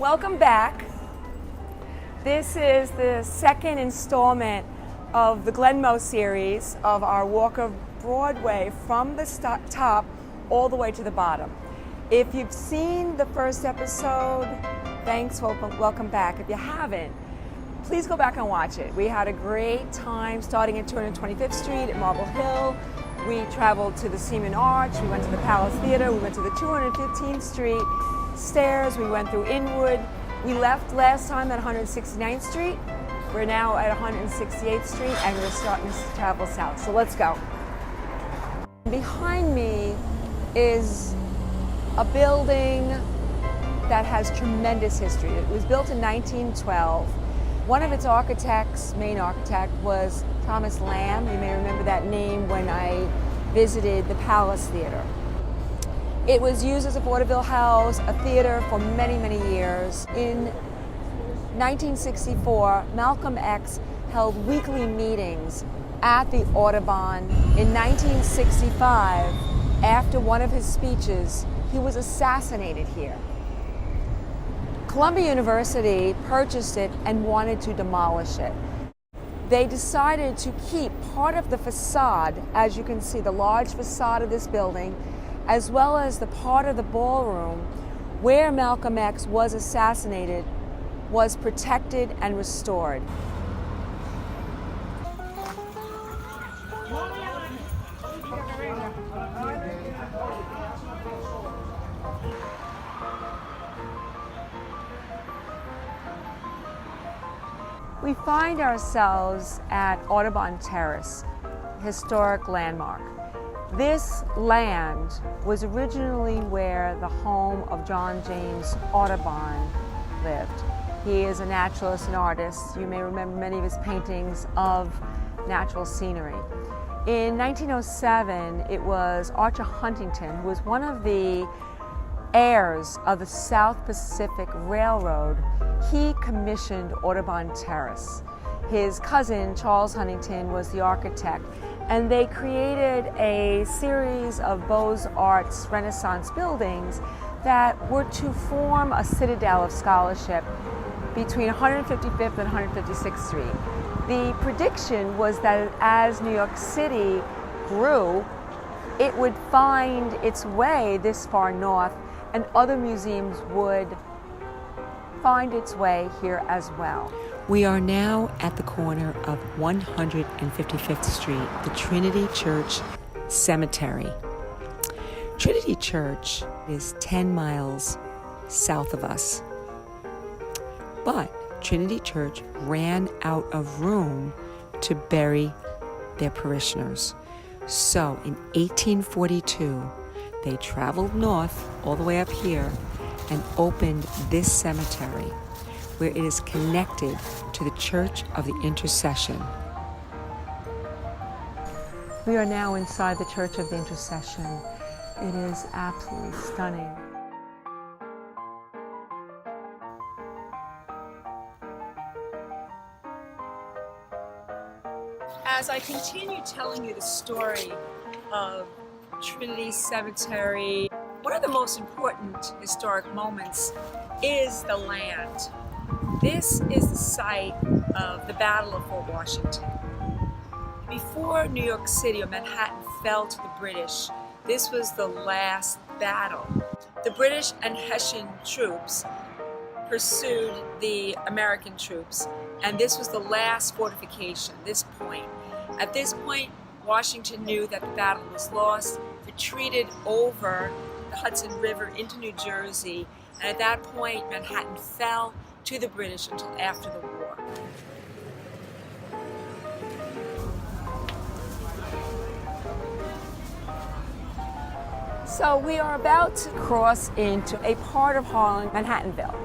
Welcome back. This is the second installment of the Glenmo series of our walk of Broadway from the top all the way to the bottom. If you've seen the first episode, thanks, welcome back. If you haven't, please go back and watch it. We had a great time starting at 225th Street at Marble Hill. We traveled to the Seaman Arch, we went to the Palace Theater, we went to the 215th Street stairs, we went through Inwood. We left last time at 169th Street. We're now at 168th Street and we're starting to travel south. So let's go. Behind me is a building that has tremendous history. It was built in 1912. One of its architects, main architect, was Thomas Lamb. You may remember that name when I visited the Palace Theater. It was used as a vaudeville house, a theater for many, many years. In 1964, Malcolm X held weekly meetings at the Audubon. In 1965, after one of his speeches, he was assassinated here. Columbia University purchased it and wanted to demolish it. They decided to keep part of the facade, as you can see, the large facade of this building, as well as the part of the ballroom where Malcolm X was assassinated, was protected and restored. We find ourselves at Audubon Terrace, historic landmark. This land was originally where the home of John James Audubon lived. He is a naturalist and artist. You may remember many of his paintings of natural scenery. In 1907, it was Archer Huntington, who was one of the heirs of the South Pacific Railroad. He commissioned Audubon Terrace. His cousin, Charles Huntington, was the architect, and they created a series of Beaux-Arts Renaissance buildings that were to form a citadel of scholarship between 155th and 156th Street. The prediction was that as New York City grew, it would find its way this far north, and other museums would find its way here as well. We are now at the corner of 155th Street, the Trinity Church Cemetery. Trinity Church is 10 miles south of us. But Trinity Church ran out of room to bury their parishioners. So in 1842, they traveled north all the way up here and opened this cemetery, where it is connected to the Church of the Intercession. We are now inside the Church of the Intercession. It is absolutely stunning. As I continue telling you the story of Trinity Cemetery, one of the most important historic moments is the land. This is the site of the Battle of Fort Washington. Before New York City or Manhattan fell to the British, this was the last battle. The British and Hessian troops pursued the American troops, and this was the last fortification, this point. At this point, Washington knew that the battle was lost, retreated over the Hudson River into New Jersey, and at that point, Manhattan fell to the British until after the war. So we are about to cross into a part of Harlem, Manhattanville.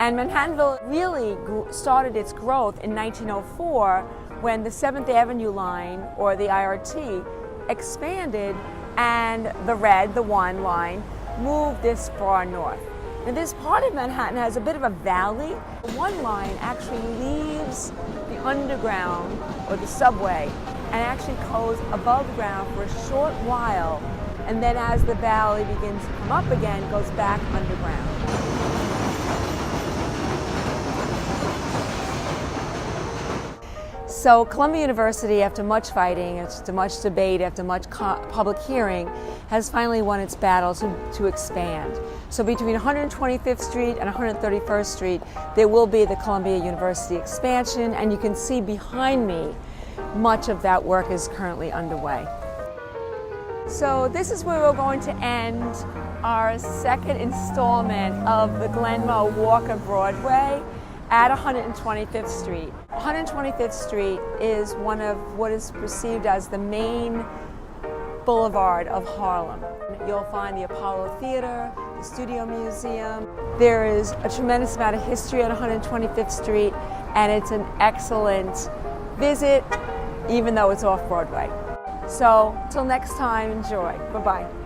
And Manhattanville really started its growth in 1904 when the 7th Avenue line, or the IRT, expanded and the one line, moved this far north. Now this part of Manhattan has a bit of a valley. One line actually leaves the underground, or the subway, and actually goes above ground for a short while, and then as the valley begins to come up again, goes back underground. So Columbia University, after much fighting, after much debate, after much public hearing, has finally won its battle to expand. So between 125th Street and 131st Street, there will be the Columbia University expansion, and you can see behind me, much of that work is currently underway. So this is where we're going to end our second installment of the Glenmo Walk of Broadway at 125th Street. 125th Street is one of what is perceived as the main boulevard of Harlem. You'll find the Apollo Theater, the Studio Museum. There is a tremendous amount of history at 125th Street, and it's an excellent visit, even though it's off Broadway. So, till next time, enjoy. Bye-bye.